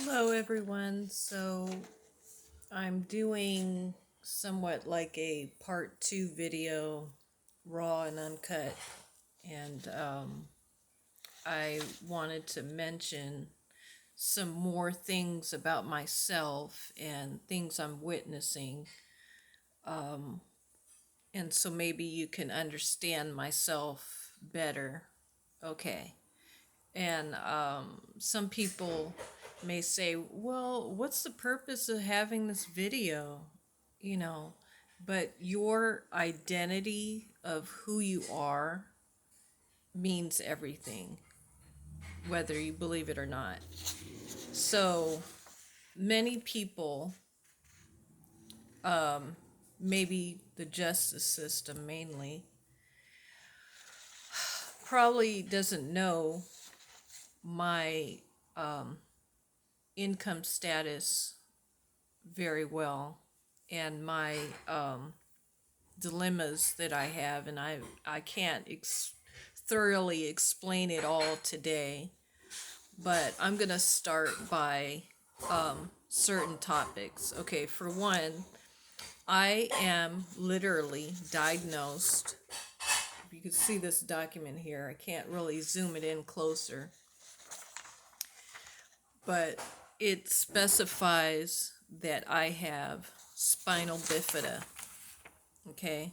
Hello, everyone. So I'm doing somewhat like a part two video, raw and uncut. And I wanted to mention some more things about myself and things I'm witnessing. Um, and so maybe you can understand myself better. Okay. And some people may say, well, what's the purpose of having this video? You know, but your identity of who you are means everything, whether you believe it or not. So many people, maybe the justice system mainly, probably doesn't know my um, income status very well and my dilemmas that I have, and I can't thoroughly explain it all today, but I'm gonna start by certain topics. Okay, for one, I am literally diagnosed. You can see this document here. I can't really zoom it in closer, but it specifies that I have spinal bifida. Okay,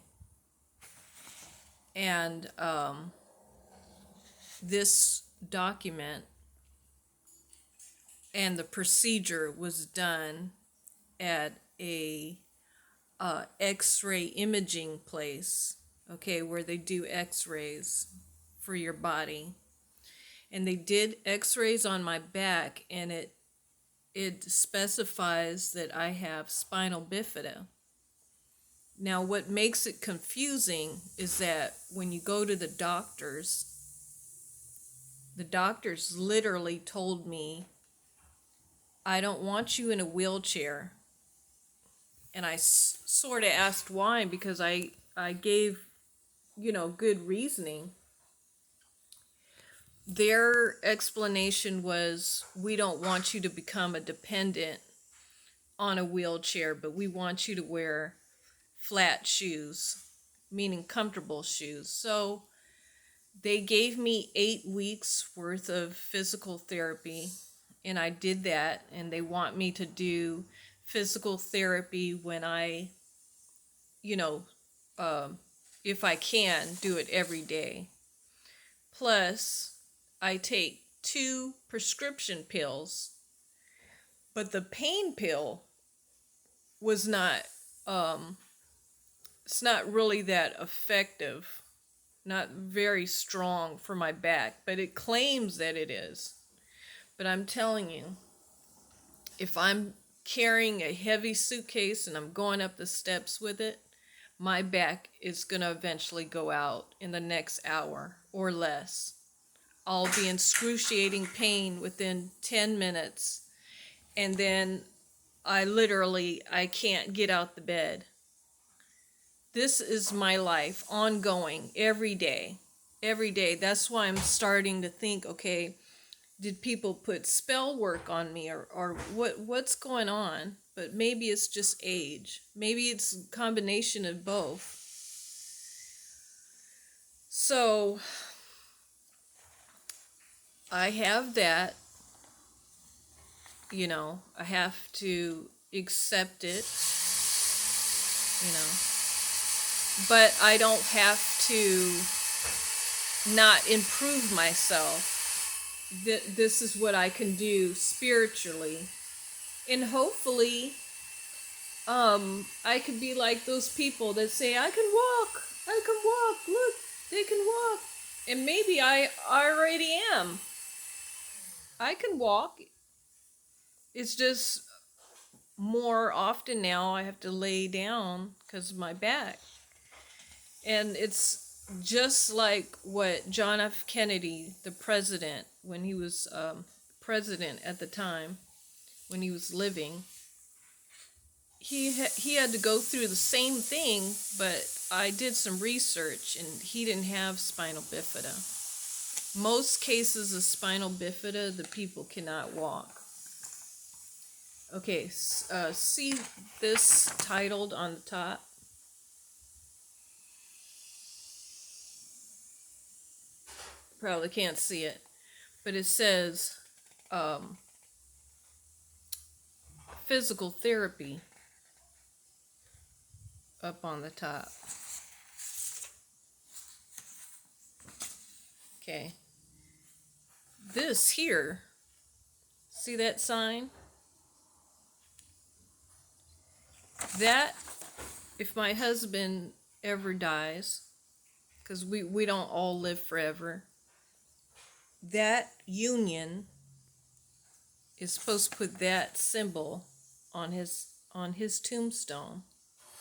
and this document and the procedure was done at a x-ray imaging place, okay, where they do x-rays for your body. And they did x-rays on my back, and it specifies that I have spinal bifida. Now, what makes it confusing is that when you go to the doctors literally told me, I don't want you in a wheelchair. And I sort of asked why, because I gave, good reasoning. Their explanation was, we don't want you to become a dependent on a wheelchair, but we want you to wear flat shoes, meaning comfortable shoes. So they gave me 8 weeks worth of physical therapy, and I did that, and they want me to do physical therapy when I, you know, if I can, do it every day. Plus, I take 2 prescription pills, but the pain pill was not, it's not really that effective, not very strong for my back, but it claims that it is. But I'm telling you, if I'm carrying a heavy suitcase and I'm going up the steps with it, my back is going to eventually go out in the next hour or less. I'll be in excruciating pain within 10 minutes, and then I can't get out the bed. This is my life, ongoing, every day. Every day. That's why I'm starting to think, okay, did people put spell work on me, or what's going on? But maybe it's just age. Maybe it's a combination of both. So I have that, I have to accept it, you know, but I don't have to not improve myself. This is what I can do spiritually, and hopefully I could be like those people that say, I can walk, look, they can walk. And maybe I already am. I can walk. It's just more often now I have to lay down because of my back. And it's just like what John F. Kennedy, the president, when he was president at the time, when he was living, he had to go through the same thing, but I did some research, and he didn't have spinal bifida. Most cases of spinal bifida, the people cannot walk. Okay, see this titled on the top? Probably can't see it, but it says um, physical therapy up on the top. Okay. This here, see that sign? That, if my husband ever dies, because we don't all live forever, that union is supposed to put that symbol on his tombstone,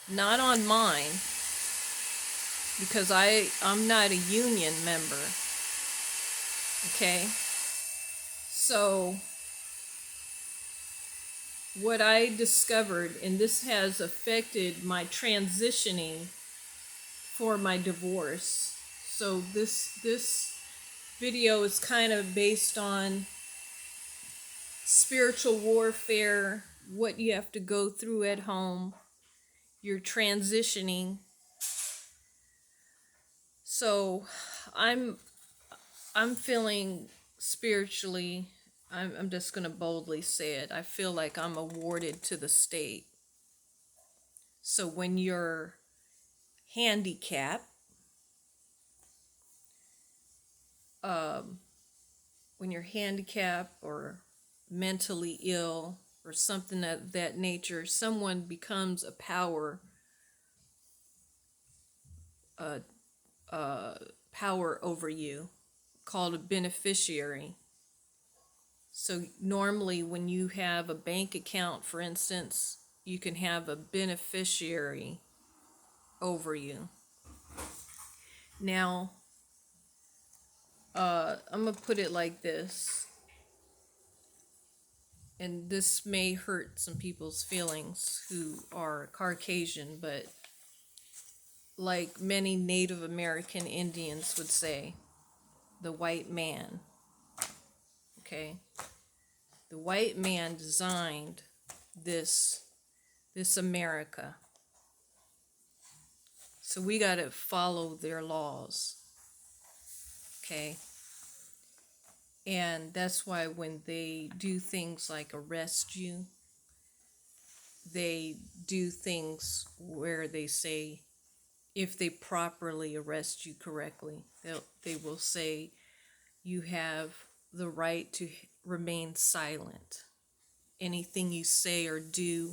not on mine, because I'm not a union member. Okay? So what I discovered, and this has affected my transitioning for my divorce. So this video is kind of based on spiritual warfare, what you have to go through at home. You're transitioning. So I'm feeling spiritually, I'm just going to boldly say it. I feel like I'm awarded to the state. So when you're handicapped, when you're handicapped or mentally ill or something of that nature, someone becomes a power over you, called a beneficiary. So normally when you have a bank account, for instance, you can have a beneficiary over you. Now, I'm going to put it like this, and this may hurt some people's feelings who are Caucasian, but like many Native American Indians would say, the white man. Okay? The white man designed this America. So we got to follow their laws. Okay? And that's why when they do things like arrest you, they do things where they say, if they properly arrest you correctly, they will say you have the right to remain silent. Anything you say or do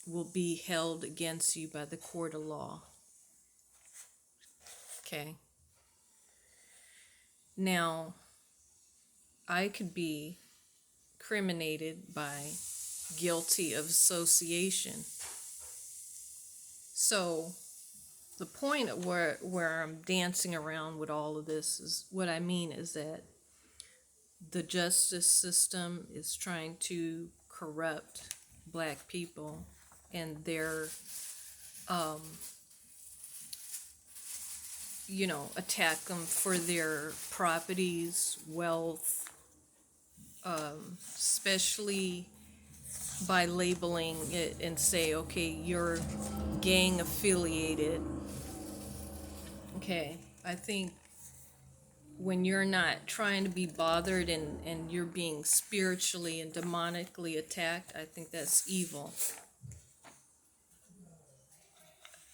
will be held against you by the court of law. Okay? Now, I could be criminated by guilty of association. So the point of where I'm dancing around with all of this is, what I mean is that the justice system is trying to corrupt black people, and they're attack them for their properties, wealth, especially by labeling it and say, okay, you're gang affiliated. Okay, I think when you're not trying to be bothered and you're being spiritually and demonically attacked, I think that's evil.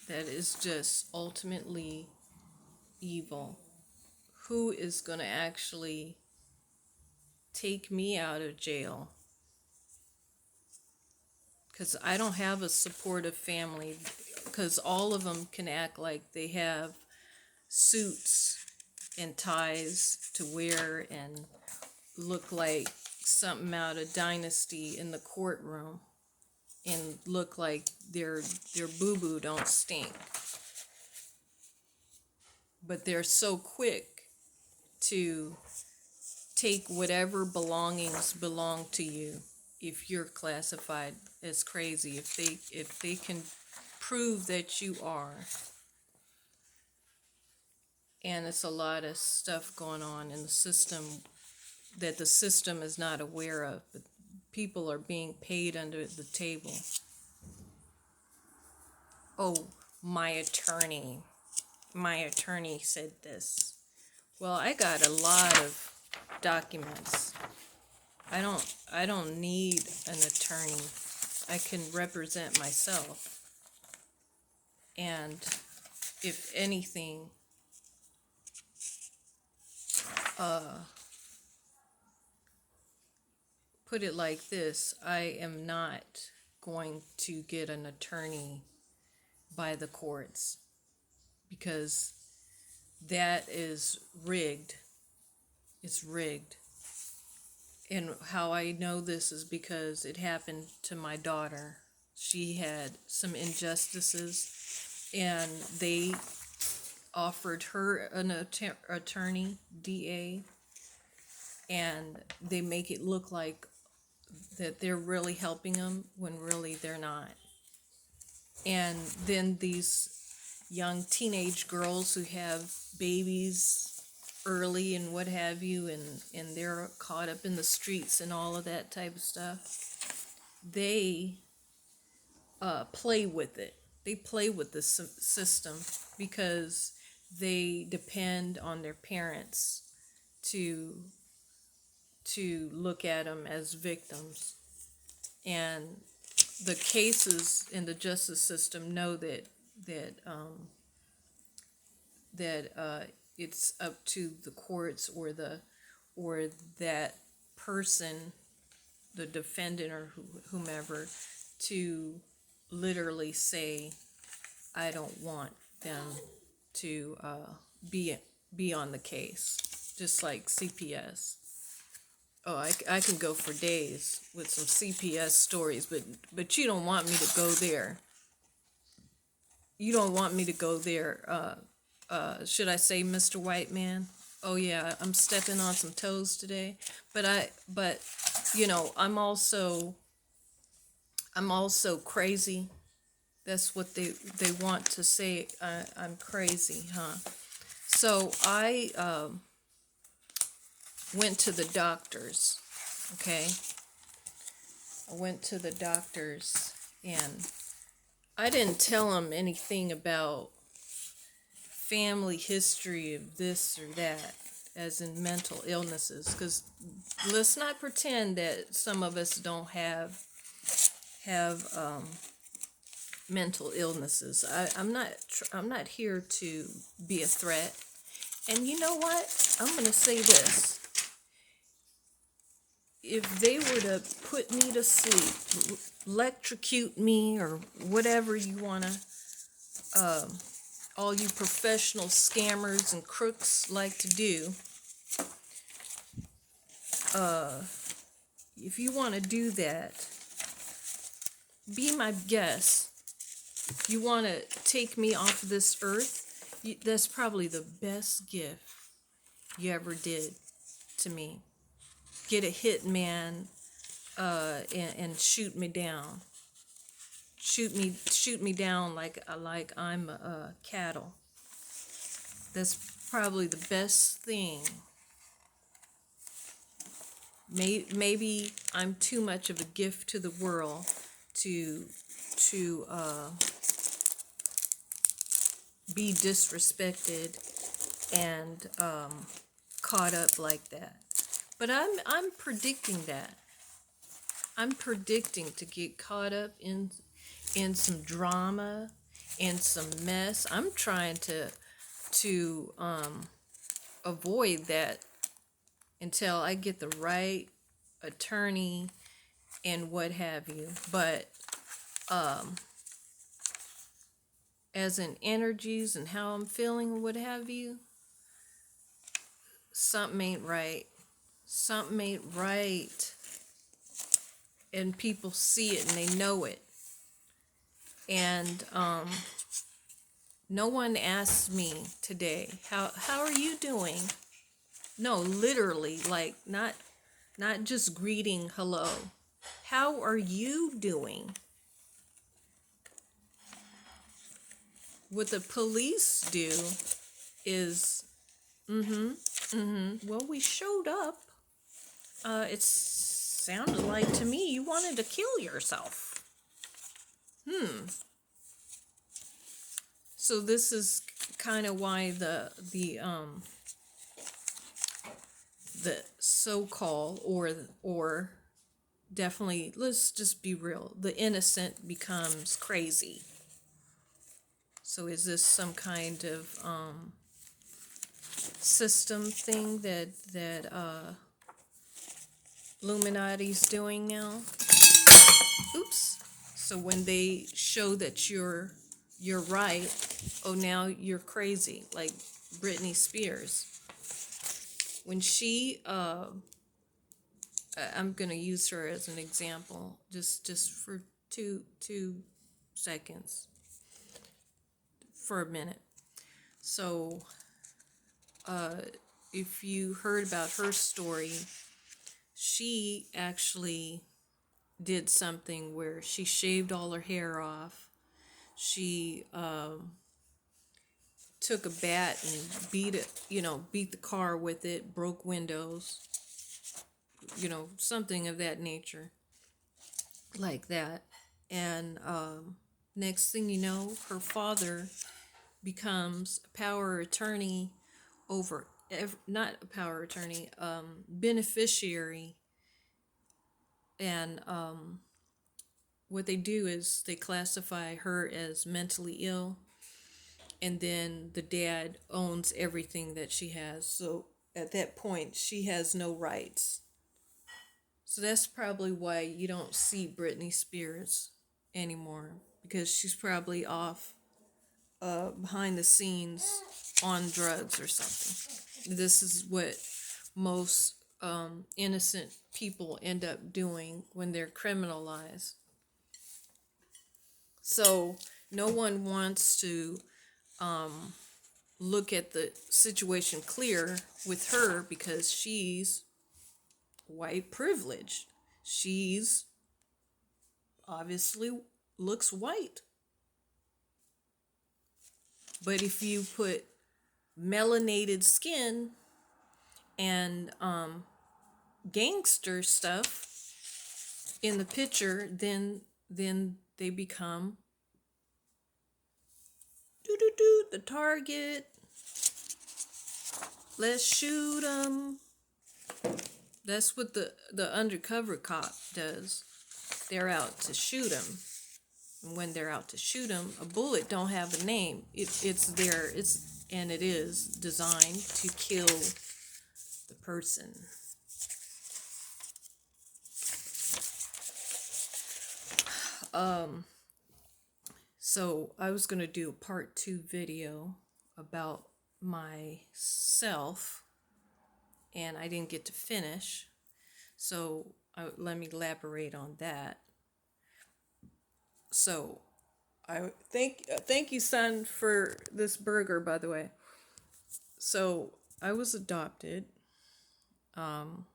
That is just ultimately evil. Who is going to actually take me out of jail? Because I don't have a supportive family, because all of them can act like they have suits and ties to wear and look like something out of Dynasty in the courtroom and look like their boo-boo don't stink. But they're so quick to take whatever belongings belong to you if you're classified as crazy, if they can prove that you are. And it's a lot of stuff going on in the system that the system is not aware of, but people are being paid under the table. Oh, my attorney said this. Well, I got a lot of documents. I don't need an attorney. I can represent myself. And if anything, put it like this, I am not going to get an attorney by the courts because that is rigged. It's rigged. And how I know this is because it happened to my daughter. She had some injustices and they offered her an attorney, DA, and they make it look like that they're really helping them when really they're not. And then these young teenage girls who have babies early and what have you, and they're caught up in the streets and all of that type of stuff, they play with it. They play with the system because they depend on their parents to look at them as victims. And the cases in the justice system know that it's up to the courts or that person, the defendant or whomever, to literally say, I don't want them to be on the case, just like CPS. Oh, I can go for days with some CPS stories, but you don't want me to go there. You don't want me to go there. Should I say, Mr. White Man? Oh yeah, I'm stepping on some toes today. But you know, I'm also crazy. That's what they want to say. I'm crazy, huh? So I went to the doctors. Okay, I went to the doctors and I didn't tell them anything about family history of this or that, as in mental illnesses, because let's not pretend that some of us don't have mental illnesses. I'm not here to be a threat. And you know what? I'm going to say this. If they were to put me to sleep, electrocute me, or whatever you want to, all you professional scammers and crooks like to do, if you want to do that, be my guest. If you want to take me off of this earth, that's probably the best gift you ever did to me. Get a hitman and shoot me down. Shoot me down like I'm a cattle. That's probably the best thing. Maybe I'm too much of a gift to the world to be disrespected and caught up like that. But I'm predicting that. I'm predicting to get caught up in some drama, in some mess. I'm trying to avoid that until I get the right attorney and what have you. But as in energies and how I'm feeling and what have you, something ain't right. Something ain't right. And people see it and they know it. And no one asked me today, how are you doing? No, literally, like not just greeting hello. How are you doing? What the police do is, well, we showed up. It's Sounded like to me you wanted to kill yourself. So this is kind of why the so-called or definitely, let's just be real, the innocent becomes crazy. So is this some kind of system thing that Illuminati's doing now? Oops. So when they show that you're right, oh, now you're crazy, like Britney Spears. When she I'm gonna use her as an example, just for two seconds, for a minute. So if you heard about her story, she actually did something where she shaved all her hair off. She took a bat and beat the car with it, broke windows, something of that nature, like that. And next thing you know, her father becomes a power attorney over, not a power attorney, beneficiary. And what they do is they classify her as mentally ill, and then the dad owns everything that she has. So at that point, she has no rights. So that's probably why you don't see Britney Spears anymore, because she's probably off behind the scenes on drugs or something. This is what most innocent people end up doing when they're criminalized. So no one wants to look at the situation clear with her, because she's white privileged. She's obviously looks white. But if you put melanated skin and gangster stuff in the picture, then they become the target. Let's shoot them. That's what the undercover cop does. They're out to shoot him. And when they're out to shoot him, a bullet don't have a name. It's there. And it is designed to kill the person. So I was gonna do a part 2 video about myself, and I didn't get to finish. So let me elaborate on that. So I thank you, son, for this burger, by the way. So I was adopted, and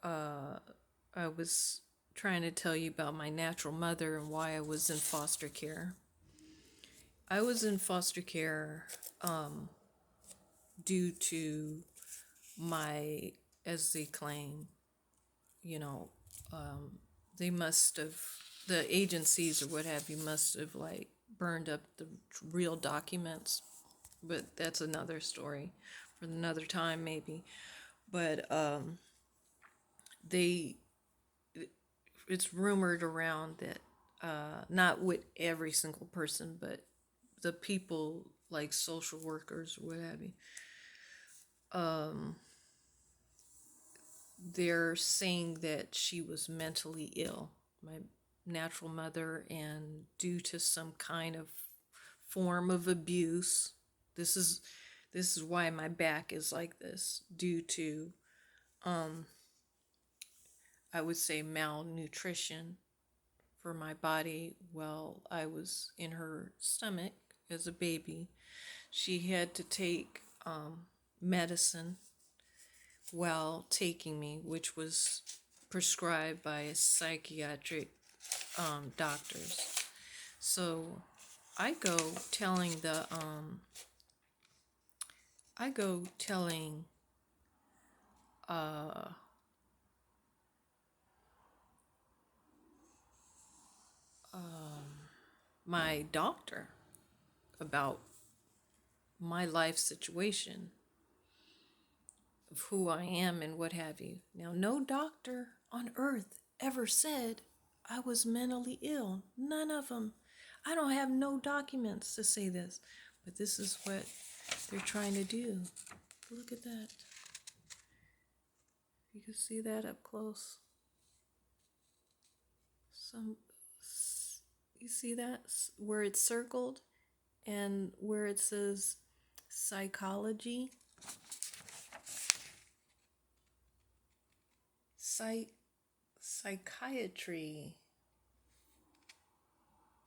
I was trying to tell you about my natural mother and why I was in foster care. I was in foster care due to my, as they claim, they must have, the agencies or what have you must have like burned up the real documents, but that's another story for another time maybe. But it's rumored around that not with every single person, but the people like social workers or what have you, they're saying that she was mentally ill, my natural mother, and due to some kind of form of abuse. This is why my back is like this, due to I would say malnutrition for my body while I was in her stomach as a baby. She had to take medicine while taking me, which was prescribed by a psychiatric doctors. So I go telling uh, my doctor about my life situation of who I am and what have you. Now, no doctor on earth ever said I was mentally ill. None of them. I don't have no documents to say this, but this is what they're trying to do. Look at that. You can see that up close. You see that where it's circled and where it says psychology, psychiatry,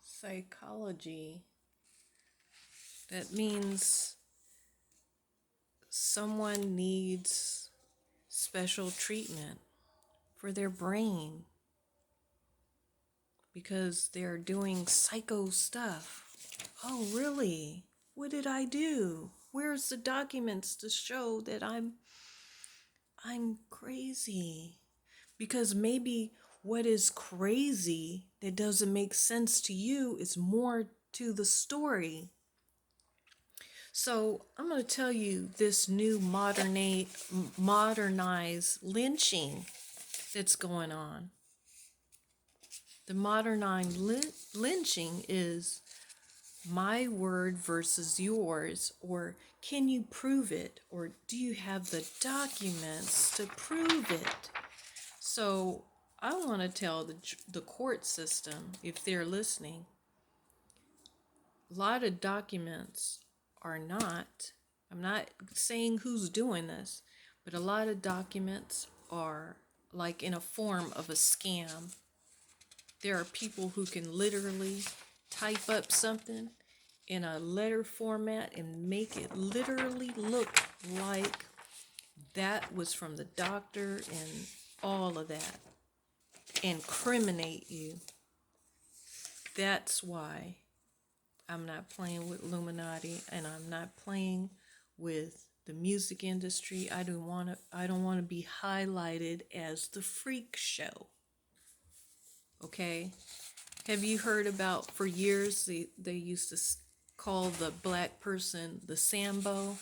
psychology. That means someone needs special treatment for their brain because they're doing psycho stuff. Oh, really? What did I do? Where's the documents to show that I'm crazy? Because maybe what is crazy that doesn't make sense to you is more to the story. So I'm going to tell you this new modernized lynching that's going on. The modernized lynching is my word versus yours, or can you prove it, or do you have the documents to prove it? So I want to tell the court system, if they're listening, a lot of documents are not, I'm not saying who's doing this, but a lot of documents are like in a form of a scam. There are people who can literally type up something in a letter format and make it literally look like that was from the doctor and all of that. Incriminate you. That's why I'm not playing with Illuminati, and I'm not playing with the music industry. I don't want to be highlighted as the freak show. Okay? Have you heard about, for years they used to call the black person the Sambo?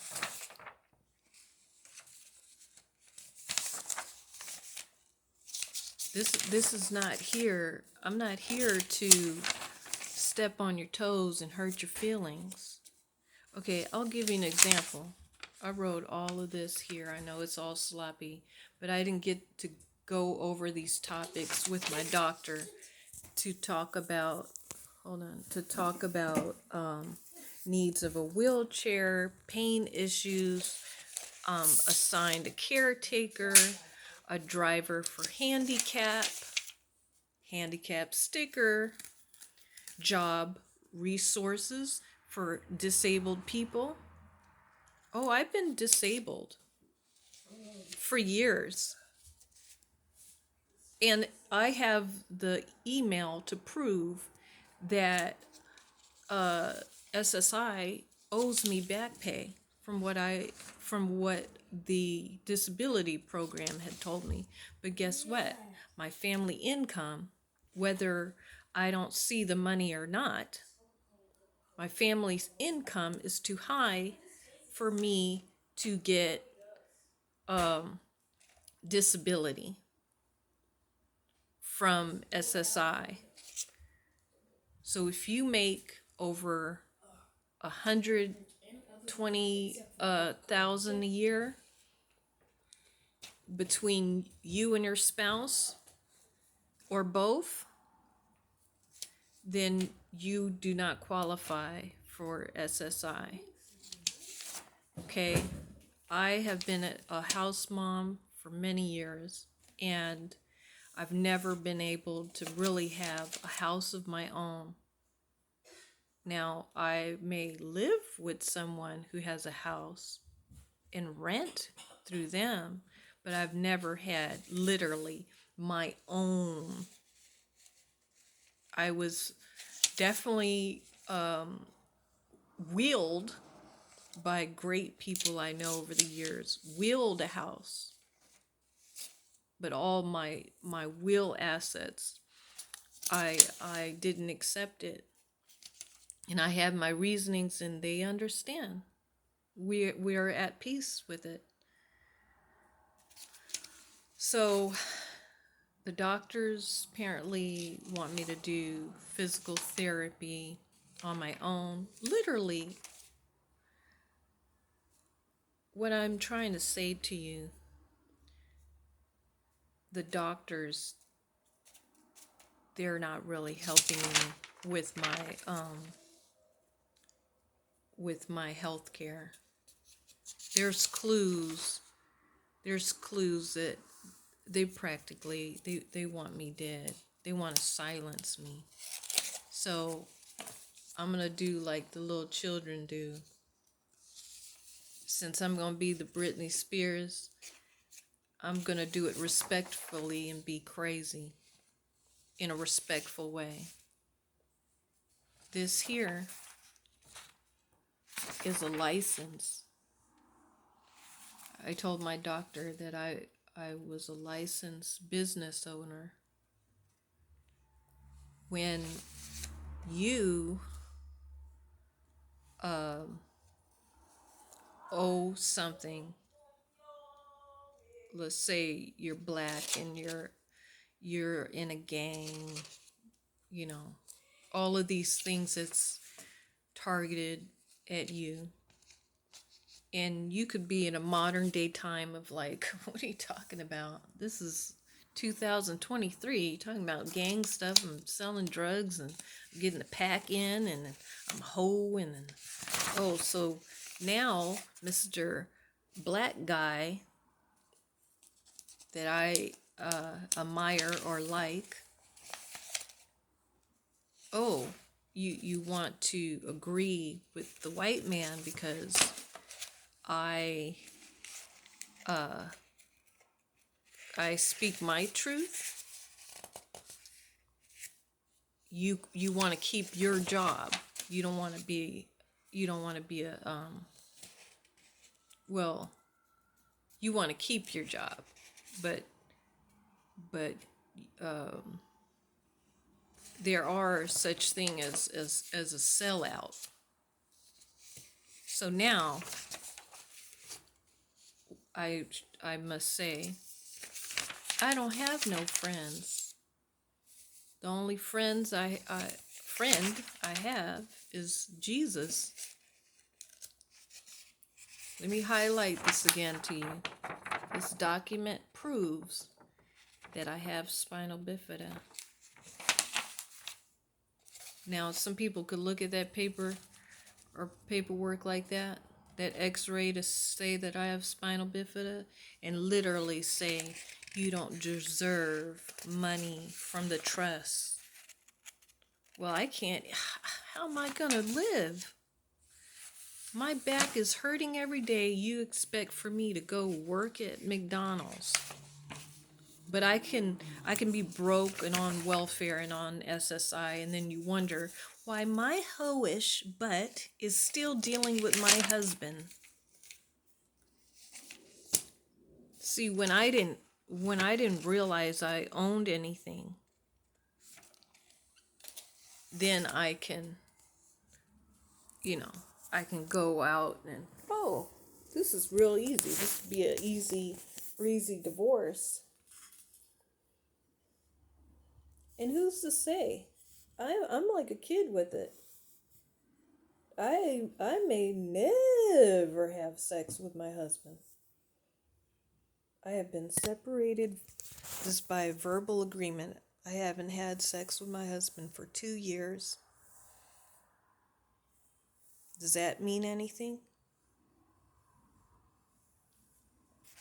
This is not here. I'm not here to step on your toes and hurt your feelings. Okay, I'll give you an example. I wrote all of this here. I know it's all sloppy, but I didn't get to go over these topics with my doctor to talk about, needs of a wheelchair, pain issues, assigned a caretaker, a driver for handicap sticker, job resources for disabled people. Oh, I've been disabled for years. And I have the email to prove that SSI owes me back pay from what the disability program had told me. But guess what? My family income, whether I don't see the money or not, my family's income is too high for me to get disability from SSI. So if you make over 120,000 a year between you and your spouse or both, then you do not qualify for SSI. Okay, I have been a house mom for many years, and I've never been able to really have a house of my own. Now, I may live with someone who has a house and rent through them, but I've never had literally my own. I was definitely wheeled by great people I know over the years, wheeled a house. but all my will assets, I didn't accept it. And I have my reasonings, and they understand. We're at peace with it. So the doctors apparently want me to do physical therapy on my own. Literally, what I'm trying to say to you, the doctors, they're not really helping me with my health care. There's clues that they want me dead. They want to silence me. So I'm gonna do like the little children do. Since I'm gonna be the Britney Spears, I'm gonna do it respectfully and be crazy in a respectful way. This here is a license. I told my doctor that I was a licensed business owner. When you owe something, let's say you're black and you're in a gang, you know, all of these things that's targeted at you. And you could be in a modern day time of like, what are you talking about? This is 2023, talking about gang stuff and selling drugs and getting the pack in, and I'm hoeing, and oh, so now Mr. Black Guy that I admire or like, oh, you want to agree with the white man because I speak my truth. You want to keep your job. You don't want to be a well, you want to keep your job, but there are such thing as a sellout. So now I must say, I don't have no friends. The only friend I have is Jesus. Let me highlight this again to you. This document proves that I have spinal bifida. Now, some people could look at that paper or paperwork like that x-ray to say that I have spinal bifida, and literally say you don't deserve money from the trust. Well, I can't. How am I gonna live? My back is hurting every day. You expect for me to go work at McDonald's, but I can be broke and on welfare and on SSI, and then you wonder why my hoish butt is still dealing with my husband. See, when I didn't realize I owned anything, then I can, I can go out and, oh, this is real easy. This would be an easy, breezy divorce. And who's to say? I'm like a kid with it. I may never have sex with my husband. I have been separated just by verbal agreement. I haven't had sex with my husband for 2 years. Does that mean anything?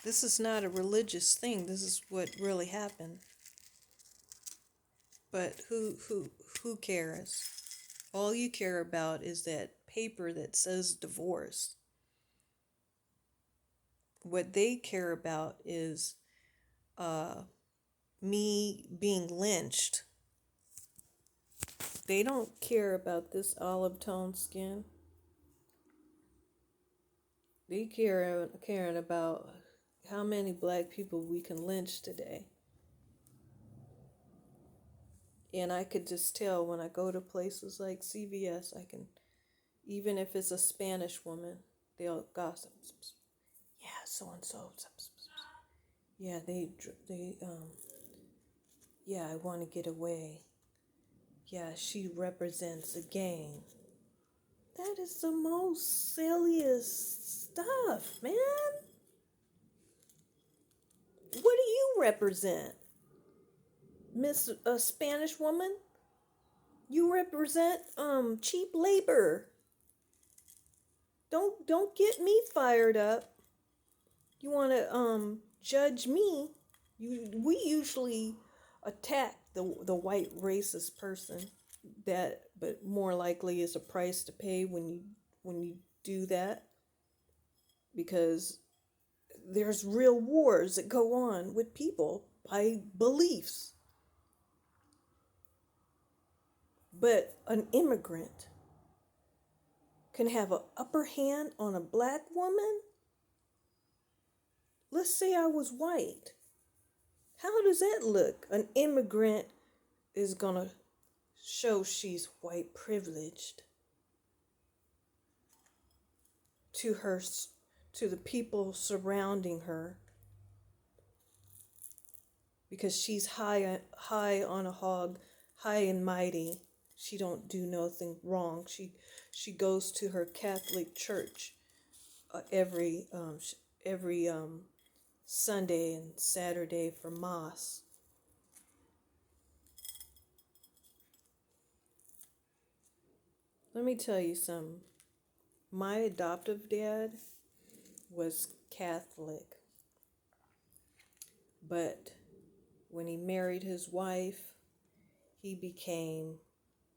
This is not a religious thing. This is what really happened. But who cares? All you care about is that paper that says divorce. What they care about is me being lynched. They don't care about this olive tone skin. They caring about how many black people we can lynch today. And I could just tell when I go to places like CVS, I can, even if it's a Spanish woman, they'll gossip. Yeah, so and so. Yeah, yeah, I want to get away. Yeah, she represents a gang. That is the most silliest stuff, man. What do you represent? Miss a Spanish woman? You represent cheap labor. Don't get me fired up. You want to judge me? We usually attack the white racist person, that but more likely is a price to pay when you do that, because there's real wars that go on with people by beliefs. But an immigrant can have an upper hand on a black woman. Let's say I was white. How does that look? An immigrant is gonna show she's white privileged to her, to the people surrounding her, because she's high on a hog, high and mighty. She don't do nothing wrong. She goes to her Catholic church every Sunday and Saturday for mass. Let me tell you something. My adoptive dad was Catholic, but when he married his wife, he became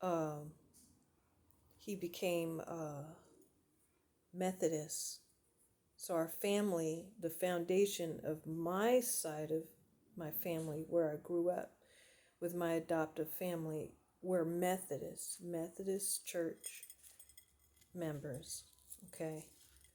um, Methodist. So our family, the foundation of my side of my family, where I grew up with my adoptive family, were Methodist Church members. Okay.